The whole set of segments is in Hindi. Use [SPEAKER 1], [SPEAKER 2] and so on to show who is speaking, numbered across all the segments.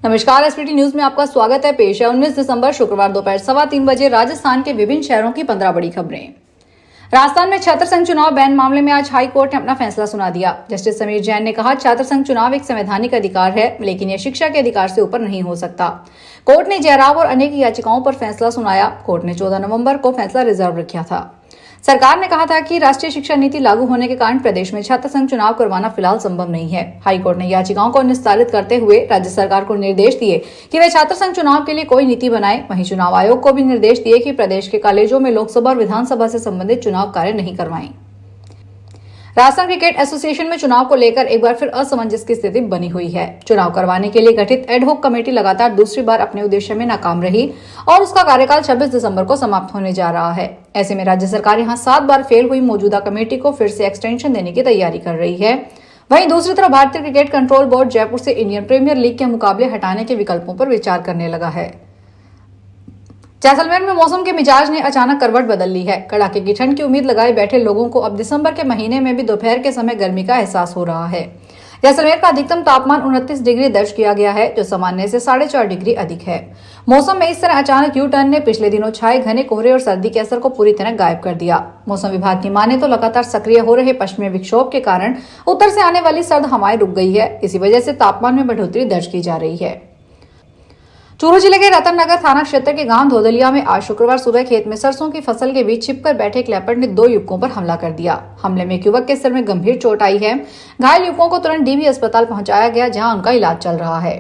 [SPEAKER 1] नमस्कार, एसपीटी न्यूज में आपका स्वागत है। पेश है 19 दिसंबर शुक्रवार दोपहर 3:15 बजे राजस्थान के विभिन्न शहरों की 15 बड़ी खबरें। राजस्थान में छात्र संघ चुनाव बैन मामले में आज हाई कोर्ट ने अपना फैसला सुना दिया। जस्टिस समीर जैन ने कहा, छात्र संघ चुनाव एक संवैधानिक अधिकार है, लेकिन यह शिक्षा के अधिकार से ऊपर नहीं हो सकता। कोर्ट ने जयराव और अनेक याचिकाओं पर फैसला सुनाया। कोर्ट ने 14 नवंबर को फैसला रिजर्व रखा था। सरकार ने कहा था कि राष्ट्रीय शिक्षा नीति लागू होने के कारण प्रदेश में छात्र संघ चुनाव करवाना फिलहाल संभव नहीं है। हाईकोर्ट ने याचिकाओं को निस्तारित करते हुए राज्य सरकार को निर्देश दिए कि वे छात्र संघ चुनाव के लिए कोई नीति बनाए। वहीं चुनाव आयोग को भी निर्देश दिए कि प्रदेश के कॉलेजों में लोकसभा और विधानसभा से संबंधित चुनाव कार्य नहीं करवाएं। राजस्थान क्रिकेट एसोसिएशन में चुनाव को लेकर एक बार फिर असमंजस की स्थिति बनी हुई है। चुनाव करवाने के लिए गठित एडहॉक कमेटी लगातार दूसरी बार अपने उद्देश्य में नाकाम रही और उसका कार्यकाल 26 दिसंबर को समाप्त होने जा रहा है। ऐसे में राज्य सरकार यहां 7 बार फेल हुई मौजूदा कमेटी को फिर से एक्सटेंशन देने की तैयारी कर रही है। वहीं दूसरी तरफ भारतीय क्रिकेट कंट्रोल बोर्ड जयपुर से इंडियन प्रीमियर लीग के मुकाबले हटाने के विकल्पों पर विचार करने लगा है। जैसलमेर में मौसम के मिजाज ने अचानक करवट बदल ली है। कड़ाके की ठंड की उम्मीद लगाए बैठे लोगों को अब दिसंबर के महीने में भी दोपहर के समय गर्मी का एहसास हो रहा है। जैसलमेर का अधिकतम तापमान 29 डिग्री दर्ज किया गया है, जो सामान्य से 4.5 डिग्री अधिक है। मौसम में इस तरह अचानक यू टर्न ने पिछले दिनों छाए घने कोहरे और सर्दी के असर को पूरी तरह गायब कर दिया। मौसम विभाग की माने तो लगातार सक्रिय हो रहे पश्चिमी विक्षोभ के कारण उत्तर से आने वाली सर्द हवाएं रुक गई है। इसी वजह से तापमान में बढ़ोतरी दर्ज की जा रही है। चूरू जिले के रतननगर थाना क्षेत्र के गांव धोदलिया में आज शुक्रवार सुबह खेत में सरसों की फसल के बीच छिपकर बैठे एक लेपर्ड ने 2 युवकों पर हमला कर दिया। हमले में एक युवक के सिर में गंभीर चोट आई है। घायल युवकों को तुरंत डीबी अस्पताल पहुंचाया गया, जहां उनका इलाज चल रहा है।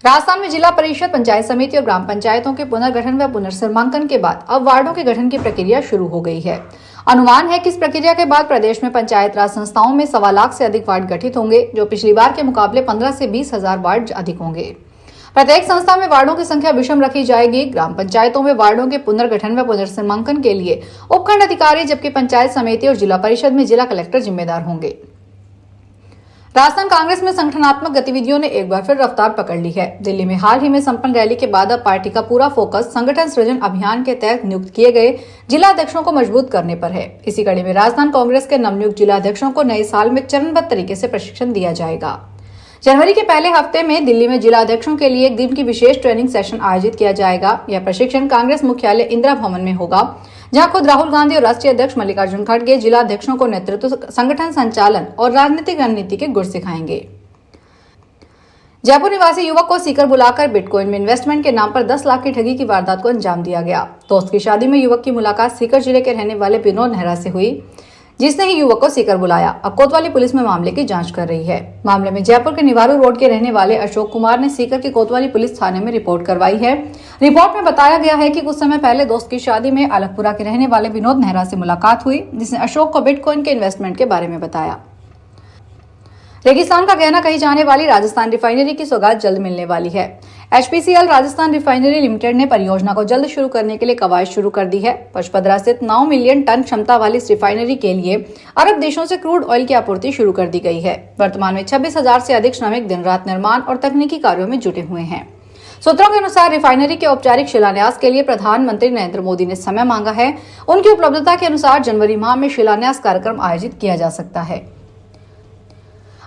[SPEAKER 1] राजस्थान में जिला परिषद, पंचायत समिति और ग्राम पंचायतों के पुनर्गठन व पुनर्सीमांकन के बाद अब वार्डों के गठन की प्रक्रिया शुरू हो गई है। अनुमान है कि इस प्रक्रिया के बाद प्रदेश में पंचायत राज संस्थाओं में 1.25 लाख से अधिक वार्ड गठित होंगे, जो पिछली बार के मुकाबले 15 से 20 हजार वार्ड अधिक होंगे। प्रत्येक संस्था में वार्डों की संख्या विषम रखी जाएगी। ग्राम पंचायतों में वार्डों के पुनर्गठन व पुनर्सीमांकन के लिए उपखंड अधिकारी, जबकि पंचायत समिति और जिला परिषद में जिला कलेक्टर जिम्मेदार होंगे। राजस्थान कांग्रेस में संगठनात्मक गतिविधियों ने एक बार फिर रफ्तार पकड़ ली है। दिल्ली में हाल ही में संपन्न रैली के बाद अब पार्टी का पूरा फोकस संगठन सृजन अभियान के तहत नियुक्त किए गए जिलाध्यक्षों को मजबूत करने पर है। इसी कड़ी में राजस्थान कांग्रेस के नवनियुक्त जिलाध्यक्षों को नए साल में चरणबद्ध तरीके से प्रशिक्षण दिया जाएगा। जनवरी के पहले हफ्ते में दिल्ली में जिला अध्यक्षों के लिए एक दिन की विशेष ट्रेनिंग सेशन आयोजित किया जाएगा। यह प्रशिक्षण कांग्रेस मुख्यालय इंदिरा भवन में होगा, जहां खुद राहुल गांधी और राष्ट्रीय अध्यक्ष मल्लिकार्जुन खड़गे जिला अध्यक्षों को नेतृत्व, संगठन संचालन और राजनीतिक रणनीति के गुर सिखाएंगे। जयपुर निवासी युवक को सीकर बुलाकर बिटकॉइन में इन्वेस्टमेंट के नाम पर 10 लाख की ठगी की वारदात को अंजाम दिया गया। दोस्त की शादी में युवक की मुलाकात सीकर जिले के रहने वाले विनोद नेहरा से हुई, जिसने ही युवक को सीकर बुलाया। अब कोतवाली पुलिस में मामले की जांच कर रही है। मामले में जयपुर के निवारू रोड के रहने वाले अशोक कुमार ने सीकर की कोतवाली पुलिस थाने में रिपोर्ट करवाई है। रिपोर्ट में बताया गया है कि कुछ समय पहले दोस्त की शादी में अलगपुरा के रहने वाले विनोद नेहरा से मुलाकात हुई, जिसने अशोक को बिटकॉइन के इन्वेस्टमेंट के बारे में बताया। रेगिस्तान का गहना कही जाने वाली राजस्थान रिफाइनरी की सौगात जल्द मिलने वाली है। HPCL राजस्थान रिफाइनरी लिमिटेड ने परियोजना को जल्द शुरू करने के लिए कवायद शुरू कर दी है। पचपदरा स्थित 9 मिलियन टन क्षमता वाली इस रिफाइनरी के लिए अरब देशों से क्रूड ऑयल की आपूर्ति शुरू कर दी गई है। वर्तमान में 26,000 से अधिक श्रमिक दिन रात निर्माण और तकनीकी कार्यों में जुटे हुए हैं। सूत्रों के अनुसार रिफाइनरी के औपचारिक शिलान्यास के लिए प्रधानमंत्री नरेंद्र मोदी ने समय मांगा है। उनकी उपलब्धता के अनुसार जनवरी माह में शिलान्यास कार्यक्रम आयोजित किया जा सकता है।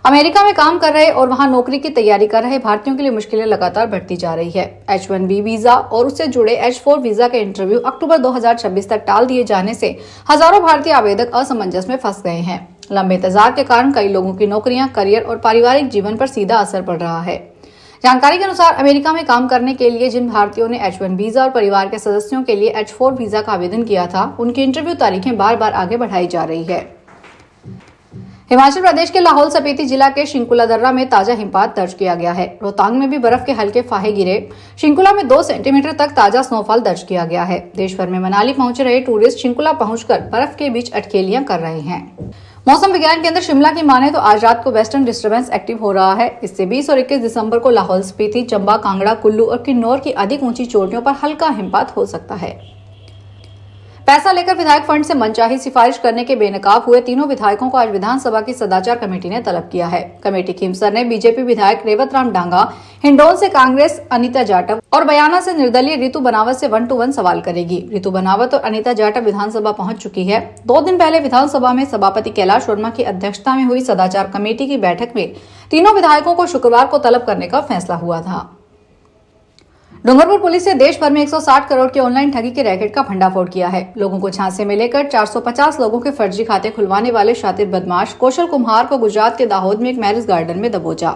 [SPEAKER 1] अमेरिका में काम कर रहे और वहां नौकरी की तैयारी कर रहे भारतीयों के लिए मुश्किलें लगातार बढ़ती जा रही है। H1B वीजा और उससे जुड़े H4 वीजा के इंटरव्यू अक्टूबर 2026 तक टाल दिए जाने से हजारों भारतीय आवेदक असमंजस में फंस गए हैं। लंबे इंतजार के कारण कई लोगों की नौकरियां, करियर और पारिवारिक जीवन पर सीधा असर पड़ रहा है। जानकारी के अनुसार अमेरिका में काम करने के लिए जिन भारतीयों ने H1 वीजा और परिवार के सदस्यों के लिए H4 वीजा का आवेदन किया था, उनकी इंटरव्यू तारीखें बार बार आगे बढ़ाई जा रही है। हिमाचल प्रदेश के लाहौल स्पीति जिला के शिंकुला दर्रा में ताजा हिमपात दर्ज किया गया है। रोहतांग में भी बर्फ के हल्के फाहे गिरे। शिंकुला में 2 सेंटीमीटर तक ताजा स्नोफॉल दर्ज किया गया है। देश भर में मनाली पहुंच रहे टूरिस्ट शिंकुला पहुंचकर बर्फ के बीच अटखेलियां कर रहे हैं। मौसम विज्ञान केंद्र शिमला की माने तो आज रात को वेस्टर्न डिस्टर्बेंस एक्टिव हो रहा है। इससे 20 और 21 दिसंबर को लाहौल स्पीति, चंबा, कांगड़ा, कुल्लू और किन्नौर की अधिक ऊंची चोटियों पर हल्का हिमपात हो सकता है। पैसा लेकर विधायक फंड से मनचाही सिफारिश करने के बेनकाब हुए तीनों विधायकों को आज विधानसभा की सदाचार कमेटी ने तलब किया है। कमेटी खीमसर ने बीजेपी विधायक रेवत राम डांगा, हिंडौन से कांग्रेस अनीता जाटव और बयाना से निर्दलीय रितु बनावत से 1-to-1 सवाल करेगी। रितु बनावत और अनीता जाटव विधानसभा पहुंच चुकी है। 2 दिन पहले विधानसभा में सभापति कैलाश वर्मा की अध्यक्षता में हुई सदाचार कमेटी की बैठक में तीनों विधायकों को शुक्रवार को तलब करने का फैसला हुआ था। डूंगरपुर पुलिस ने देश भर में 160 करोड़ की ऑनलाइन ठगी के रैकेट का भंडाफोड़ किया है। लोगों को झांसे में लेकर 450 लोगों के फर्जी खाते खुलवाने वाले शातिर बदमाश कौशल कुम्हार को गुजरात के दाहोद में एक मैरिज गार्डन में दबोचा।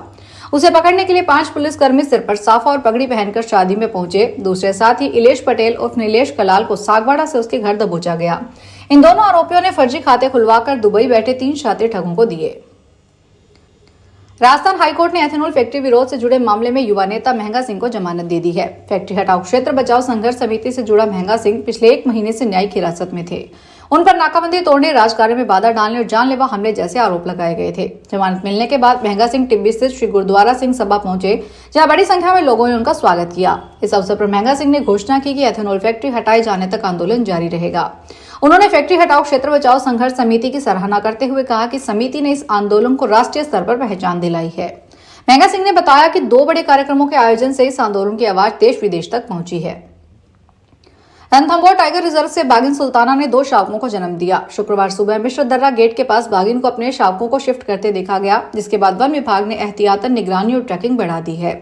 [SPEAKER 1] उसे पकड़ने के लिए 5 पुलिसकर्मी सिर पर साफा और पगड़ी पहनकर शादी में पहुंचे। दूसरे साथी इलेश पटेल उर्फ नीलेश कलाल को सागवाड़ा से उसके घर दबोचा गया। इन दोनों आरोपियों ने फर्जी खाते खुलवाकर दुबई बैठे 3 शातिर ठगों को दिए। राजस्थान हाईकोर्ट ने एथेनॉल फैक्ट्री विरोध से जुड़े मामले में युवा नेता महंगा सिंह को जमानत दे दी है। फैक्ट्री हटाओ क्षेत्र बचाओ संघर्ष समिति से जुड़ा महंगा सिंह पिछले 1 महीने से न्यायिक हिरासत में थे। उन पर नाकाबंदी तोड़ने, राजकार्य में बाधा डालने और जानलेवा हमले जैसे आरोप लगाए गए थे। जमानत मिलने के बाद महंगा सिंह टिब्बी स्थित श्री गुरुद्वारा सिंह सभा पहुंचे, जहां बड़ी संख्या में लोगों ने उनका स्वागत किया। इस अवसर पर महंगा सिंह ने घोषणा की कि एथेनॉल फैक्ट्री हटाए जाने तक आंदोलन जारी रहेगा। उन्होंने फैक्ट्री हटाओ क्षेत्र बचाओ संघर्ष समिति की सराहना करते हुए कहा कि समिति ने इस आंदोलन को राष्ट्रीय स्तर पर पहचान दिलाई है। महंगा सिंह ने बताया कि 2 बड़े कार्यक्रमों के आयोजन से इस आंदोलन की आवाज देश विदेश तक पहुंची है। रणथंभौर टाइगर रिजर्व से बागिन सुल्ताना ने 2 शावकों को जन्म दिया। शुक्रवार सुबह मिश्र दर्रा गेट के पास बागिन को अपने शावकों को शिफ्ट करते देखा गया, जिसके बाद वन विभाग ने एहतियातन निगरानी और ट्रैकिंग बढ़ा दी है।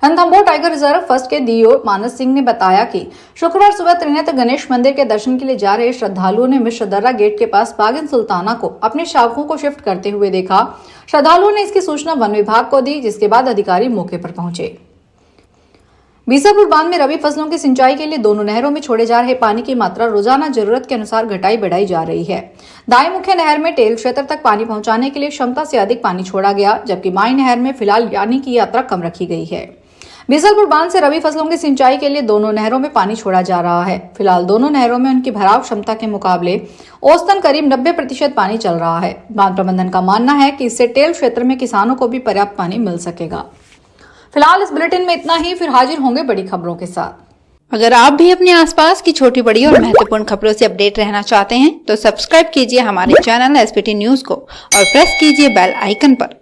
[SPEAKER 1] रणथंभौर टाइगर रिजर्व फर्स्ट के डीओ मानस सिंह ने बताया कि शुक्रवार सुबह त्रिनेत्र गणेश मंदिर के दर्शन के लिए जा रहे श्रद्धालुओं ने मिश्र दर्रा गेट के पास बागिन सुल्ताना को अपने शावकों को शिफ्ट करते हुए देखा। श्रद्धालुओं ने इसकी सूचना वन विभाग को दी, जिसके बाद अधिकारी मौके पर पहुंचे। बीसापुर बांध में रबी फसलों की सिंचाई के लिए दोनों नहरों में छोड़े जा रहे पानी की मात्रा रोजाना जरूरत के अनुसार घटाई बढ़ाई जा रही है। दाई मुख्य नहर में टेल क्षेत्र तक पानी पहुंचाने के लिए क्षमता से अधिक पानी छोड़ा गया, जबकि माई नहर में फिलहाल यानी की यात्रा कम रखी गई है। बीसलपुर बांध से रबी फसलों की सिंचाई के लिए दोनों नहरों में पानी छोड़ा जा रहा है। फिलहाल दोनों नहरों में उनकी भराव क्षमता के मुकाबले औसतन करीब 90% पानी चल रहा है। बांध प्रबंधन का मानना है कि इससे टेल क्षेत्र में किसानों को भी पर्याप्त पानी मिल सकेगा। फिलहाल इस बुलेटिन में इतना ही, फिर हाजिर होंगे बड़ी खबरों के साथ।
[SPEAKER 2] अगर आप भी अपने आसपास की छोटी बड़ी और महत्वपूर्ण खबरों से अपडेट रहना चाहते हैं तो सब्सक्राइब कीजिए हमारे चैनल एसपीटी न्यूज को और प्रेस कीजिए बेल आइकन पर।